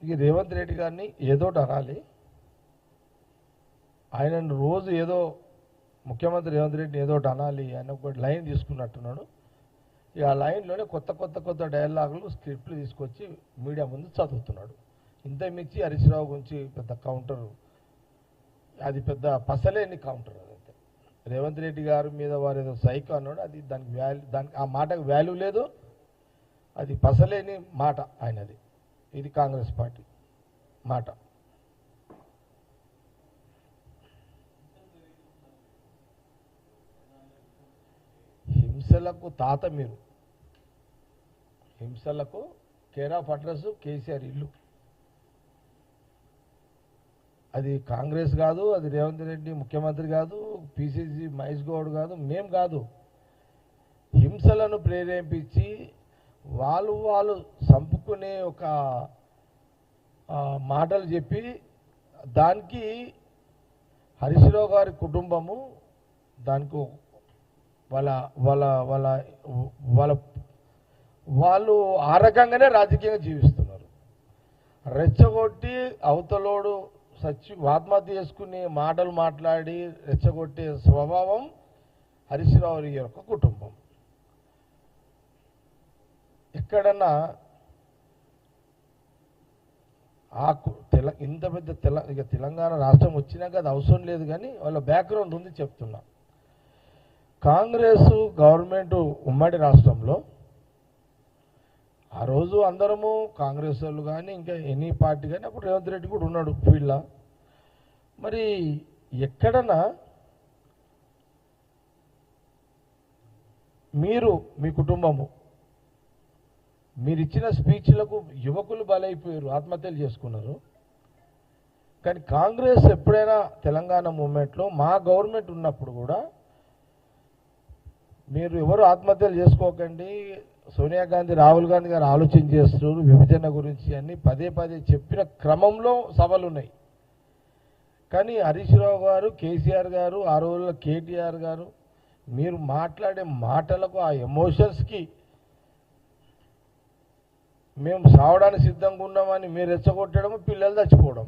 ఈ రేవంత్ రెడ్డి గారిని ఏదోటి అనాలి. ఆయనను రోజు ఏదో ముఖ్యమంత్రి రేవంత్ రెడ్డిని ఏదోటి అనాలి ఆయన ఒక లైన్ తీసుకున్నట్టున్నాడు. ఇక ఆ లైన్లోనే కొత్త డైలాగులు స్క్రిప్ట్లు తీసుకొచ్చి మీడియా ముందు చదువుతున్నాడు. ఇంత మించి హరీష్ రావు గురించి పెద్ద కౌంటర్, అది పెద్ద పసలేని కౌంటర్. అదంతే. రేవంత్ రెడ్డి గారి మీద వారు ఏదో సైకో అన్నాడు, అది దానికి ఆ మాటకు వాల్యూ లేదు, అది పసలేని మాట ఆయనది. ఇది కాంగ్రెస్ పార్టీ మాట. హింసలకు తాత మీరు, హింసలకు కేర్ ఆఫ్ అడ్రస్ కేసీఆర్ ఇల్లు. అది కాంగ్రెస్ కాదు, అది రేవంత్ రెడ్డి ముఖ్యమంత్రి కాదు, పిసిసి మహేష్ గౌడ్ కాదు, మేం కాదు. హింసలను ప్రేరేపించి వాళ్ళు చంపుకునే ఒక మాటలు చెప్పి దానికి హరీష్ రావు గారి కుటుంబము దానికి వాళ్ళు ఆ రకంగానే రాజకీయంగా జీవిస్తున్నారు. రెచ్చగొట్టి అవతలోడు ఆత్మహత్య చేసుకుని మాటలు మాట్లాడి రెచ్చగొట్టే స్వభావం హరీష్ రావు యొక్క కుటుంబం. ఎక్కడన్నా ఇంత పెద్ద తెలంగాణ రాష్ట్రం వచ్చినాక అది అవసరం లేదు, కానీ వాళ్ళ బ్యాక్గ్రౌండ్ ఉంది చెప్తున్నా. కాంగ్రెస్ గవర్నమెంట్ ఉమ్మడి రాష్ట్రంలో ఆ రోజు అందరము కాంగ్రెస్ వాళ్ళు కానీ ఇంకా ఎనీ పార్టీ కానీ, అప్పుడు రేవంత్ రెడ్డి కూడా ఉన్నాడు ఫీల్డ్లో. మరి ఎక్కడన్నా మీరు మీ కుటుంబము మీరు ఇచ్చిన స్పీచ్లకు యువకులు బలైపోయారు, ఆత్మహత్యలు చేసుకున్నారు. కానీ కాంగ్రెస్ ఎప్పుడైనా తెలంగాణ మూమెంట్లో మా గవర్నమెంట్ ఉన్నప్పుడు కూడా మీరు ఎవరు ఆత్మహత్యలు చేసుకోకండి, సోనియా గాంధీ రాహుల్ గాంధీ గారు ఆలోచన చేస్తున్నారు విభజన గురించి అని పదే చెప్పిన క్రమంలో సభలు ఉన్నాయి. కానీ హరీష్ రావు గారు, కేసీఆర్ గారు, ఆ రోజుల్లో కేటీఆర్ గారు మీరు మాట్లాడే మాటలకు ఆ ఎమోషన్స్కి మేము సావడానికి సిద్ధంగా ఉన్నామని మీరు రెచ్చగొట్టడం, పిల్లలు చచ్చిపోవడం.